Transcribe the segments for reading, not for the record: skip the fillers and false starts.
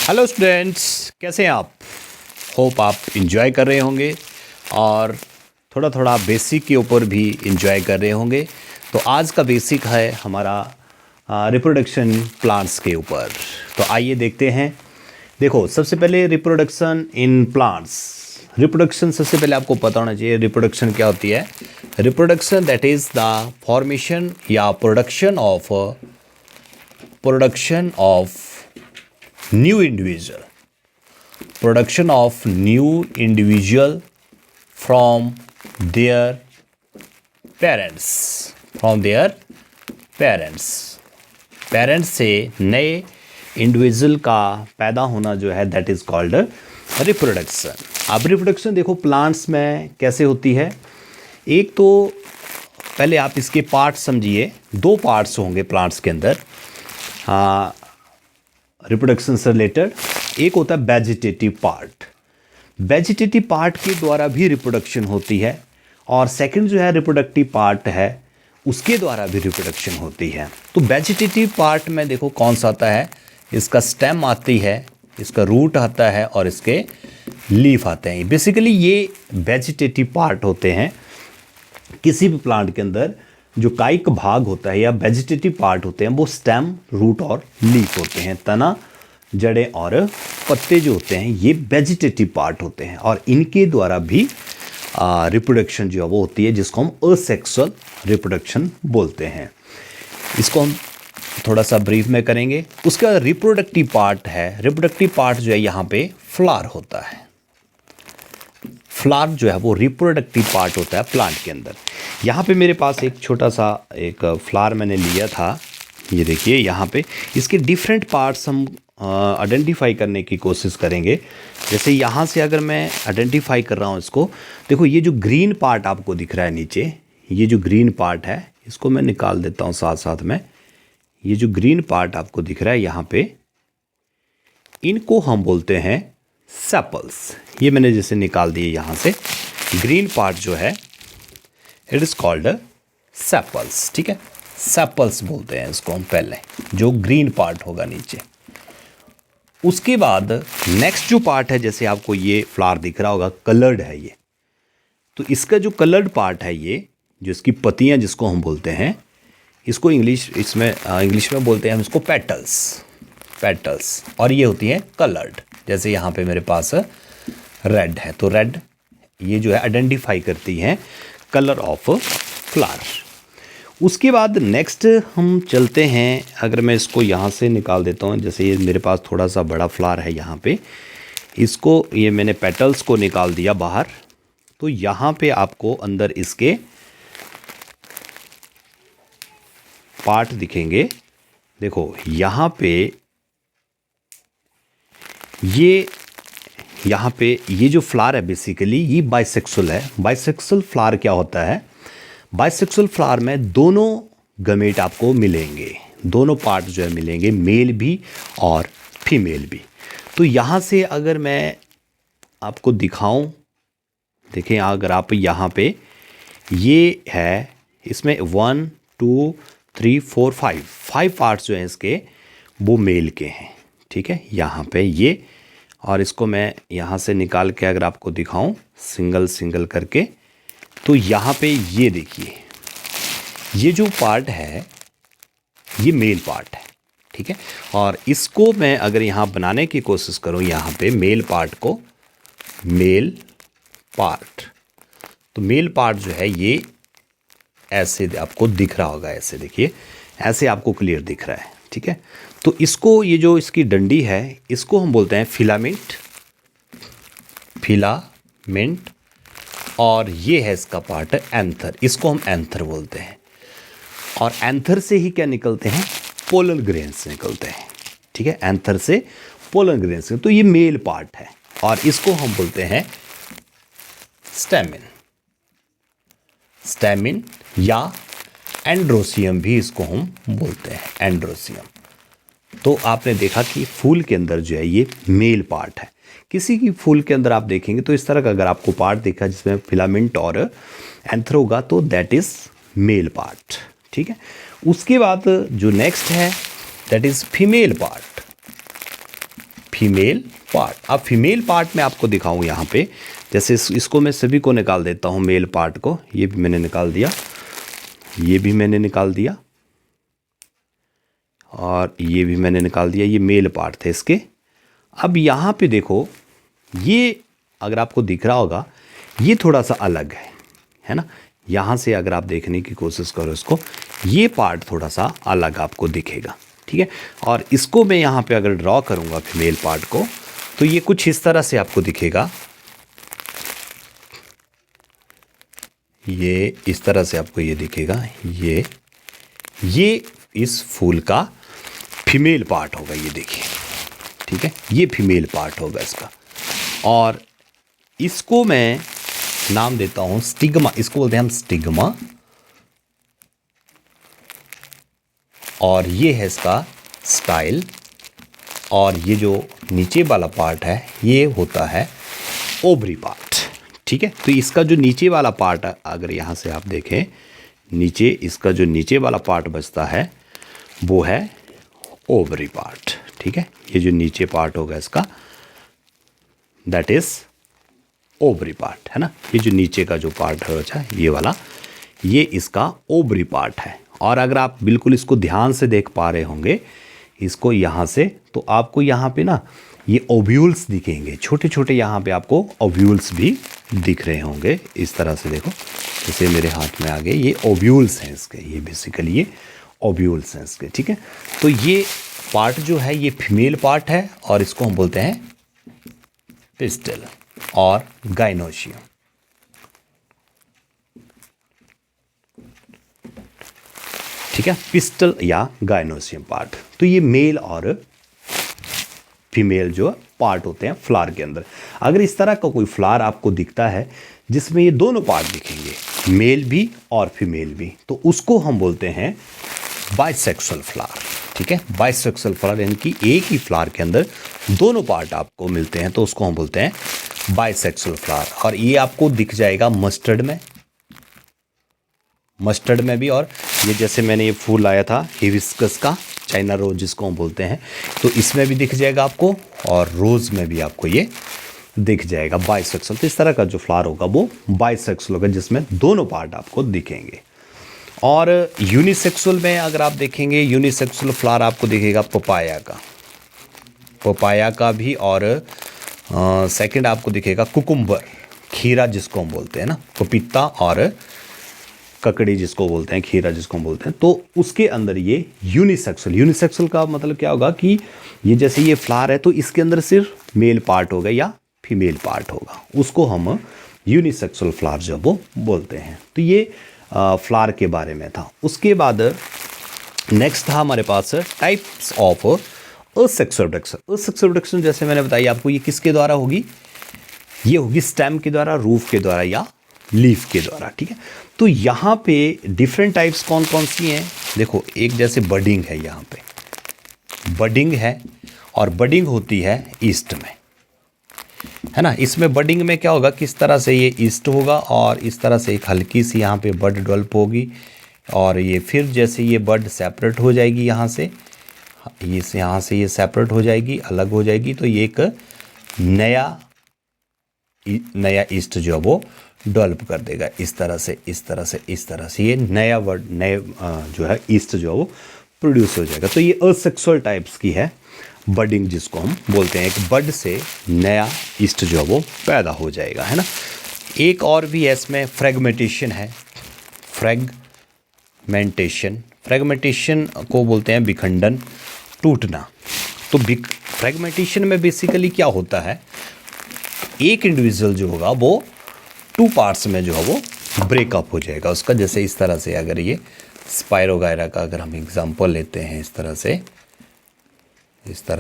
Hello students, कैसे हैं आप? होप आप इंजॉय कर रहे होंगे और थोड़ा थोड़ा बेसिक के ऊपर भी इंजॉय कर रहे होंगे। तो आज का बेसिक है हमारा रिप्रोडक्शन प्लांट्स के ऊपर। तो आइए देखते हैं। देखो, सबसे पहले रिप्रोडक्शन इन प्लांट्स। रिप्रोडक्शन सबसे पहले आपको पता होना चाहिए रिप्रोडक्शन क्या होती है। Reproduction that is the formation या production of new individual from their parents से नए इंडिविजुअल का पैदा होना जो है दैट इज़ कॉल्ड रिप्रोडक्शन। अब रिप्रोडक्शन देखो प्लांट्स में कैसे होती है। एक तो पहले आप इसके पार्ट समझिए। दो पार्ट्स होंगे प्लांट्स के अंदर रिप्रोडक्शन से रिलेटेड। एक होता है वेजिटेटिव पार्ट। वेजिटेटिव पार्ट के द्वारा भी रिप्रोडक्शन होती है और सेकंड जो है रिप्रोडक्टिव पार्ट है उसके द्वारा भी रिप्रोडक्शन होती है। तो वेजिटेटिव पार्ट में देखो कौन सा आता है, इसका स्टेम आती है, इसका रूट आता है और इसके लीफ आते हैं। बेसिकली ये वेजिटेटिव पार्ट होते हैं किसी भी प्लांट के अंदर। जो कायिक भाग होता है या वेजिटेटिव पार्ट होते हैं वो स्टेम, रूट और लीफ होते हैं। तना, जड़ें और पत्ते जो होते हैं ये वेजिटेटिव पार्ट होते हैं और इनके द्वारा भी रिप्रोडक्शन जो है वो होती है, जिसको हम असेक्सुअल रिप्रोडक्शन बोलते हैं। इसको हम थोड़ा सा ब्रीफ में करेंगे। उसके बाद रिप्रोडक्टिव पार्ट है। रिप्रोडक्टिव पार्ट जो है यहाँ पे फ्लावर होता है। फ्लावर जो है वो रिप्रोडक्टिव पार्ट होता है प्लांट के अंदर। यहाँ पे मेरे पास एक छोटा सा एक फ्लावर मैंने लिया था। ये देखिए यहाँ पे इसके डिफरेंट पार्ट्स हम आइडेंटिफाई करने की कोशिश करेंगे। जैसे यहाँ से अगर मैं आइडेंटिफाई कर रहा हूँ इसको, देखो ये जो ग्रीन पार्ट आपको दिख रहा है नीचे, ये जो ग्रीन पार्ट है इसको मैं निकाल देता हूँ साथ साथ में। ये जो ग्रीन पार्ट आपको दिख रहा है यहाँ पे, इनको हम बोलते हैं सेपल्स। ये मैंने जैसे निकाल दिए यहाँ से। ग्रीन पार्ट जो है इट इज़ कॉल्ड सेपल्स। ठीक है, सेपल्स बोलते हैं इसको हम पहले, जो ग्रीन पार्ट होगा नीचे। उसके बाद नेक्स्ट जो पार्ट है, जैसे आपको ये फ्लावर दिख रहा होगा कलर्ड है ये, तो इसका जो कलर्ड पार्ट है ये, जो इसकी पत्तियां जिसको हम बोलते हैं, इसको इंग्लिश में बोलते हैं हम इसको पेटल्स। और ये होती है कलर्ड। जैसे यहाँ पे मेरे पास रेड है तो रेड ये जो है आइडेंटिफाई करती हैं कलर ऑफ फ्लावर। उसके बाद नेक्स्ट हम चलते हैं। अगर मैं इसको यहाँ से निकाल देता हूँ, जैसे ये मेरे पास थोड़ा सा बड़ा फ्लावर है यहाँ पे, इसको ये मैंने पेटल्स को निकाल दिया बाहर। तो यहाँ पे आपको अंदर इसके पार्ट दिखेंगे। देखो यहाँ पे यहाँ पे ये जो फ्लावर है बेसिकली ये बाइसेक्सुअल है। बाइसेक्सुअल फ्लावर क्या होता है? बाइसेक्सुअल फ्लावर में दोनों गमेट आपको मिलेंगे, दोनों पार्ट जो है मिलेंगे, मेल भी और फीमेल भी। तो यहाँ से अगर मैं आपको दिखाऊं, देखें अगर आप यहाँ पे ये है, इसमें 1 2 3 4 5 पार्ट्स जो हैं इसके वो मेल के हैं। ठीक है, यहाँ पे ये, और इसको मैं यहाँ से निकाल के अगर आपको दिखाऊं सिंगल करके, तो यहाँ पे ये देखिए ये जो पार्ट है ये मेल पार्ट है। ठीक है, और इसको मैं अगर यहाँ बनाने की कोशिश करूँ, यहाँ पे मेल पार्ट को, मेल पार्ट, तो मेल पार्ट जो है ये ऐसे आपको दिख रहा होगा। ऐसे देखिए, ऐसे आपको क्लियर दिख रहा है। ठीक है, तो इसको, ये जो इसकी डंडी है इसको हम बोलते हैं फिलामेंट, और ये है इसका पार्ट एंथर, इसको हम एंथर बोलते हैं। और एंथर से ही क्या निकलते हैं? पोलन ग्रेन्स निकलते हैं। ठीक है, एंथर से पोलन ग्रेन्स। तो ये मेल पार्ट है और इसको हम बोलते हैं स्टेमिन या एंड्रोसियम भी इसको हम बोलते हैं, एंड्रोसियम। तो आपने देखा कि फूल के अंदर जो है ये मेल पार्ट है। किसी की फूल के अंदर आप देखेंगे तो इस तरह का अगर आपको पार्ट दिखा जिसमें फिलामेंट और एंथर होगा तो दैट इज़ मेल पार्ट। ठीक है, उसके बाद जो नेक्स्ट है that is female part. Female part. अब फीमेल पार्ट में आपको दिखाऊं यहाँ पे, जैसे इसको मैं सभी को निकाल देता हूँ, मेल पार्ट को, ये भी मैंने निकाल दिया, ये भी मैंने निकाल दिया, और ये भी मैंने निकाल दिया। ये मेल पार्ट थे इसके। अब यहाँ पे देखो, ये अगर आपको दिख रहा होगा, ये थोड़ा सा अलग है ना। यहाँ से अगर आप देखने की कोशिश करो इसको, ये पार्ट थोड़ा सा अलग आपको दिखेगा, ठीक है। और इसको मैं यहाँ पे अगर ड्रॉ करूँगा फीमेल पार्ट को, तो ये कुछ इस तरह से आपको दिखेगा। ये इस तरह से आपको ये दिखेगा। ये इस फूल का फीमेल पार्ट होगा, ये देखिए, ठीक है। ये फीमेल पार्ट होगा इसका, और इसको मैं नाम देता हूं स्टिग्मा। इसको बोलते हैं हम स्टिग्मा। और ये है इसका स्टाइल। और ये जो नीचे वाला पार्ट है, ये होता है ओवरी पार्ट, ठीक है। तो इसका जो नीचे वाला पार्ट, अगर यहाँ से आप देखें नीचे, इसका जो नीचे वाला पार्ट बचता है वो है ओवरी पार्ट, ठीक है। ये जो नीचे पार्ट होगा इसका, दैट इज ओवरी पार्ट, है ना। ये जो नीचे का जो पार्ट है अच्छा, ये वाला, ये इसका ओवरी पार्ट है। और अगर आप बिल्कुल इसको ध्यान से देख पा रहे होंगे इसको यहाँ से, तो आपको यहाँ पे ना ये ओव्यूल्स दिखेंगे, छोटे छोटे यहाँ पे आपको ओव्यूल्स भी दिख रहे होंगे। इस तरह से देखो, जैसे मेरे हाथ में आ गए, ये ओव्यूल्स हैं इसके, ये बेसिकली ये ओव्यूल्स हैं इसके, ठीक है। तो ये पार्ट जो है ये फीमेल पार्ट है, और इसको हम बोलते हैं पिस्टल और गाइनोशियम, ठीक है। पिस्टल या गाइनोशियम पार्ट। तो ये मेल और फीमेल जो पार्ट होते हैं फ्लावर के अंदर। अगर इस तरह का कोई फ्लावर आपको दिखता है जिसमें ये दोनों पार्ट दिखेंगे, मेल भी और फीमेल भी, तो उसको हम बोलते हैं बाइसेक्सुअल फ्लावर, ठीक है। बाइसेक्सुअल फ्लावर यानी कि एक ही फ्लावर के अंदर दोनों पार्ट आपको मिलते हैं, तो उसको हम बोलते हैं बाइसेक्सुअल फ्लावर। और ये आपको दिख जाएगा मस्टर्ड में भी, और ये जैसे मैंने ये फूल लाया था हिबिस्कस का, चाइना रोज जिसको हम बोलते हैं, तो इसमें भी दिख जाएगा आपको, और रोज में भी आपको ये दिख जाएगा बाइसेक्सुअल। तो इस तरह का जो फ्लावर होगा वो बाइसेक्सुअल होगा, जिसमें दोनों पार्ट आपको दिखेंगे। और यूनिसेक्सुअल में अगर आप देखेंगे, यूनिसेक्सुअल फ्लावर आपको दिखेगा पपाया का भी, और सेकंड आपको दिखेगा कुकुम्बर, खीरा जिसको हम बोलते हैं ना, पपीता और ककड़ी जिसको बोलते हैं, खीरा जिसको हम बोलते हैं, तो उसके अंदर ये यूनिसेक्सुअल का मतलब क्या होगा कि ये जैसे ये फ्लावर है, तो इसके अंदर सिर्फ मेल पार्ट होगा या फीमेल पार्ट होगा, उसको हम यूनिसेक्सुअल फ्लावर जो वो बोलते हैं। तो ये फ्लावर के बारे में था। उसके बाद नेक्स्ट था हमारे पास types of asexual reproduction. Asexual reproduction जैसे मैंने बताई आपको, ये किसके द्वारा होगी, ये होगी स्टेम के द्वारा, रूफ के द्वारा या लीफ के द्वारा, ठीक है। तो यहाँ पे डिफरेंट टाइप्स कौन कौन सी हैं, देखो, एक जैसे बडिंग है, यहाँ पे बडिंग है, और बडिंग होती है ईस्ट में, है ना। इसमें बडिंग में क्या होगा, किस तरह से ये ईस्ट होगा, और इस तरह से एक हल्की सी यहाँ पे बड डेवलप होगी, और ये फिर जैसे ये बड सेपरेट हो जाएगी यहाँ से ये सेपरेट हो जाएगी, अलग हो जाएगी, तो ये एक नया ईस्ट जो है वो डेवलप कर देगा, इस तरह से ये नया जो है ईस्ट जो है वो प्रोड्यूस हो जाएगा। तो ये असेक्सुअल टाइप्स की है बडिंग, जिसको हम बोलते हैं, एक बड से नया ईस्ट जो है वो पैदा हो जाएगा, है ना। एक और भी है इसमें फ्रेगमेंटेशन है, फ्रेगमेंटेशन को बोलते हैं विखंडन, टूटना। तो फ्रेगमेंटेशन में बेसिकली क्या होता है, एक इंडिविजुअल जो होगा वो टू पार्ट्स में जो है वो ब्रेकअप हो जाएगा उसका। जैसे इस तरह से, अगर ये स्पाइरोगायरा का अगर हम एग्जांपल लेते हैं, इस तरह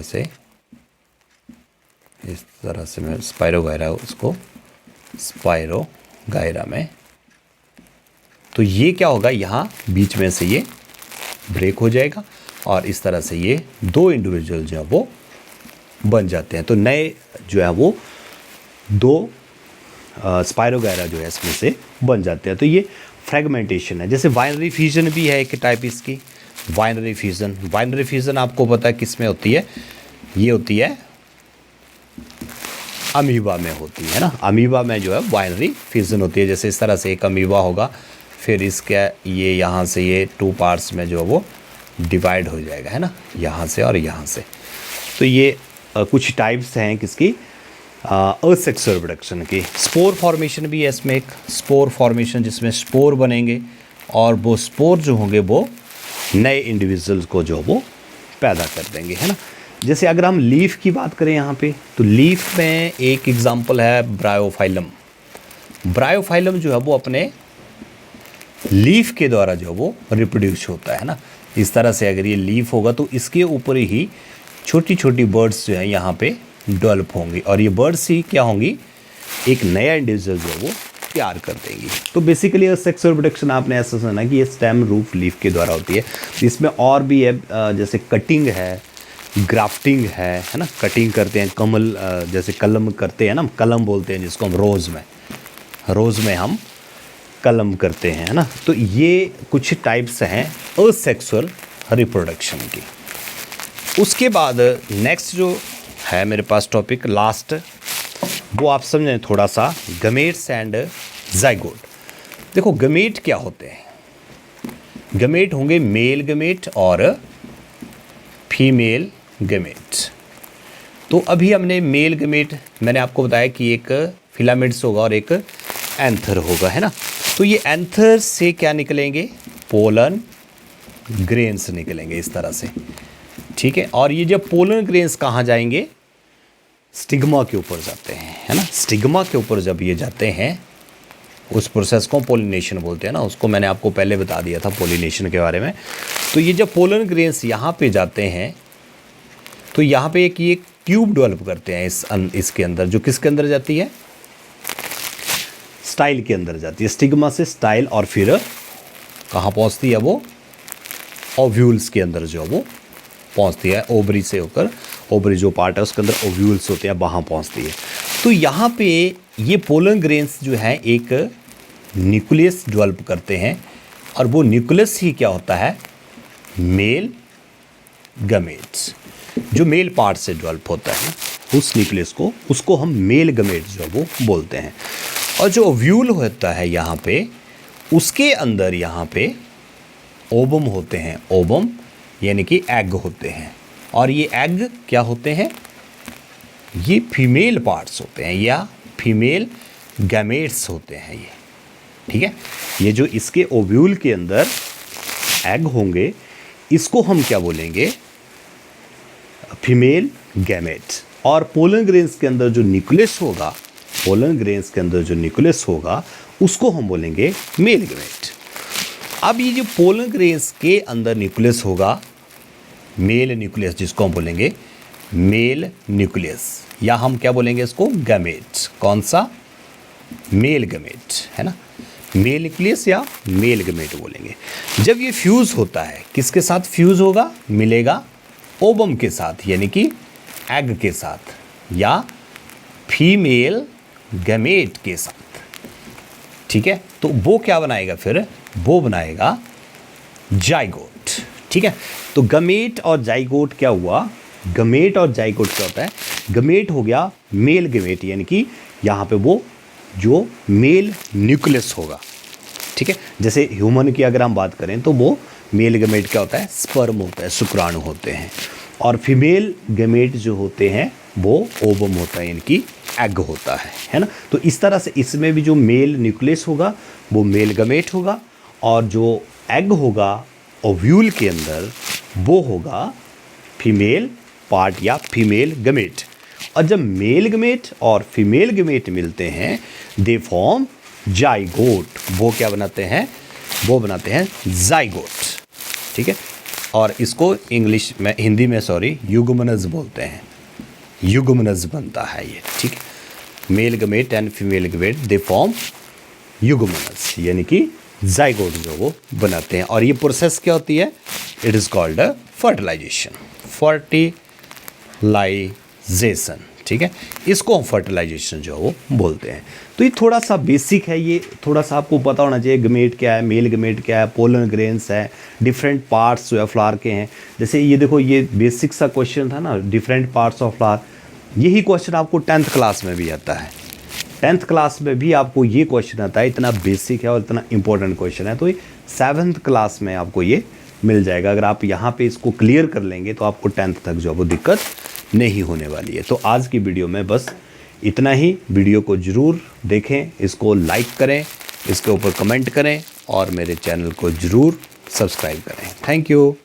से मैं स्पाइरोगायरा, उसको स्पाइरोगायरा में, तो ये क्या होगा, यहाँ बीच में से ये ब्रेक हो जाएगा, और इस तरह से ये दो इंडिविजुअल जो है वो बन जाते हैं। तो नए जो है वो दो स्पाइरोगायरा जो है इसमें से बन जाते हैं। तो ये फ्रेगमेंटेशन है। जैसे बाइनरी फ्यूजन भी है एक टाइप इसकी, बाइनरी फ्यूजन आपको पता है किस में होती है, ये होती है अमीबा में होती है ना। अमीबा में जो है बाइनरी फिजन होती है, जैसे इस तरह से एक अमीबा होगा, फिर इसके ये यहाँ से ये 2 पार्ट्स में जो है वो डिवाइड हो जाएगा, है ना, यहाँ से और यहाँ से। तो ये कुछ टाइप्स हैं किसकी, असेक्सुअल रिप्रोडक्शन की। स्पोर फॉर्मेशन भी है इसमें, एक स्पोर फॉर्मेशन जिसमें स्पोर बनेंगे और वो स्पोर जो होंगे वो नए इंडिविजुअल्स को जो वो पैदा कर देंगे, है ना। जैसे अगर हम लीफ की बात करें यहाँ पे, तो लीफ में एक एग्जांपल है ब्रायोफाइलम। ब्रायोफाइलम जो है वो अपने लीफ के द्वारा जो वो रिप्रोड्यूस होता है ना। इस तरह से अगर ये लीफ होगा तो इसके ऊपर ही छोटी छोटी बर्ड्स जो है यहाँ पे डेवलप होंगी और ये बर्ड्स ही क्या होंगी, एक नया इंडिविजुअल जो है वो तैयार कर देंगी। तो बेसिकली सेक्सुअल रिप्रोडक्शन आपने ऐसा सुना कि ये स्टेम रूट लीफ के द्वारा होती है। इसमें और भी है, जैसे कटिंग है, ग्राफ्टिंग है ना। कटिंग करते हैं, कमल जैसे कलम करते हैं ना, कलम बोलते हैं जिसको हम रोज़ में हम कलम करते हैं, है ना। तो ये कुछ टाइप्स हैं असेक्सुअल रिप्रोडक्शन की। उसके बाद नेक्स्ट जो है मेरे पास टॉपिक लास्ट, वो आप समझें थोड़ा सा, गमेट्स एंड जाइगोट। देखो गमेट क्या होते हैं, गमेट होंगे मेल गमेट और फीमेल गमेट। तो अभी हमने मेल गमेट, मैंने आपको बताया कि एक फिलामेंट्स होगा और एक एंथर होगा, है ना। तो ये एंथर से क्या निकलेंगे, पोलन ग्रेन्स निकलेंगे इस तरह से, ठीक है। और ये जब पोलन ग्रेन्स कहाँ जाएंगे, स्टिग्मा के ऊपर जाते हैं, है ना। स्टिग्मा के ऊपर जब ये जाते हैं, उस प्रोसेस को पोलिनेशन बोलते हैं ना, उसको मैंने आपको पहले बता दिया था पोलिनेशन के बारे में। तो ये जब पोलन ग्रेन्स यहाँ पे जाते हैं तो यहाँ पे एक ये ट्यूब डेवलप करते हैं इसके अंदर, जो किसके अंदर जाती है, स्टाइल के अंदर जाती है। स्टिग्मा से स्टाइल और फिर कहाँ पहुँचती है वो, ओव्यूल्स के अंदर जो वो पहुँचती है, ओवरी से होकर, ओवरी जो पार्ट है उसके अंदर ओव्यूल्स होते हैं, वहाँ पहुँचती है। तो यहाँ पे ये पोलन ग्रेन्स जो है एक न्यूक्लियस डेवलप करते हैं और वो न्यूक्लियस ही क्या होता है, मेल गमेट्स, जो मेल पार्ट से डेवलप होता है उस न्यूक्लियस को, उसको हम मेल गमेट जो वो बोलते हैं। और जो ओव्यूल होता है यहाँ पे, उसके अंदर यहाँ पे ओवम होते हैं, ओवम यानी कि एग होते हैं। और ये एग क्या होते हैं, ये फीमेल पार्ट्स होते हैं या फीमेल गैमेट्स होते हैं ये, ठीक है। ये जो इसके ओव्यूल के अंदर एग होंगे, इसको हम क्या बोलेंगे, फीमेल गैमेट। और पोलन ग्रेन्स के अंदर जो न्यूक्लियस होगा, पोलन ग्रेन्स के अंदर जो न्यूक्लियस होगा, उसको हम बोलेंगे मेल गैमेट। अब ये जो पोलन ग्रेन्स के अंदर न्यूक्लियस होगा, मेल न्यूक्लियस, जिसको हम बोलेंगे मेल न्यूक्लियस, या हम क्या बोलेंगे इसको, गैमेट। कौन सा, मेल गैमेट, है ना। मेल न्यूक्लियस या मेल गैमेट बोलेंगे। जब ये फ्यूज़ होता है, किसके साथ फ्यूज़ होगा, मिलेगा ओवम के साथ, यानी कि एग के साथ, या फीमेल गैमेट के साथ, ठीक है। तो वो क्या बनाएगा फिर, वो बनाएगा जाइगोट, ठीक है। तो गमेट और जाइगोट क्या हुआ, गमेट और जाइगोट क्या होता है, गमेट हो गया मेल गमेट, यानी कि यहाँ पे वो जो मेल न्यूक्लियस होगा, ठीक है। जैसे ह्यूमन की अगर हम बात करें तो वो मेल गमेट क्या होता है, स्पर्म होता है, शुक्राणु होते हैं। और फीमेल गमेट जो होते हैं वो ओवम होता है, यानी कि एग होता है ना। तो इस तरह से इसमें भी जो मेल न्यूक्लियस होगा वो मेल गमेट होगा, और जो एग होगा ओव्यूल के अंदर वो होगा फीमेल पार्ट या फीमेल गमेट। और जब मेल गमेट और फीमेल गमेट मिलते हैं, दे फॉर्म जाइगोट। वो क्या बनाते हैं, वो बनाते हैं जाइगोट, ठीक है। और इसको इंग्लिश में, हिंदी में सॉरी, युग्मनज बोलते हैं, युग्मनज बनता है ये, ठीक है। Male gamete and female gamete they form युग्मनज, यानी कि जाइगोट जो वो बनाते हैं। और ये प्रोसेस क्या होती है, it is called fertilisation, fertilisation, ठीक है। इसको हम फर्टिलाइजेशन जो वो बोलते हैं। तो ये थोड़ा सा बेसिक है, ये थोड़ा सा आपको पता होना चाहिए, गमेट क्या है, मेल गमेट क्या है, पोलन ग्रेन्स है, डिफरेंट पार्ट्स जो है फ्लावर के हैं। जैसे ये देखो, ये बेसिक सा क्वेश्चन था ना, डिफरेंट पार्ट्स ऑफ फ्लावर, यही क्वेश्चन आपको 10th क्लास में भी आता है। 10th क्लास में भी आपको ये क्वेश्चन आता है, इतना बेसिक है और इतना इंपॉर्टेंट क्वेश्चन है। तो ये 7th क्लास में आपको ये मिल जाएगा। अगर आप यहाँ पे इसको क्लियर कर लेंगे तो आपको 10th तक जो है वो दिक्कत नहीं होने वाली है। तो आज की वीडियो में बस इतना ही। वीडियो को ज़रूर देखें, इसको लाइक करें, इसके ऊपर कमेंट करें और मेरे चैनल को ज़रूर सब्सक्राइब करें। Thank you.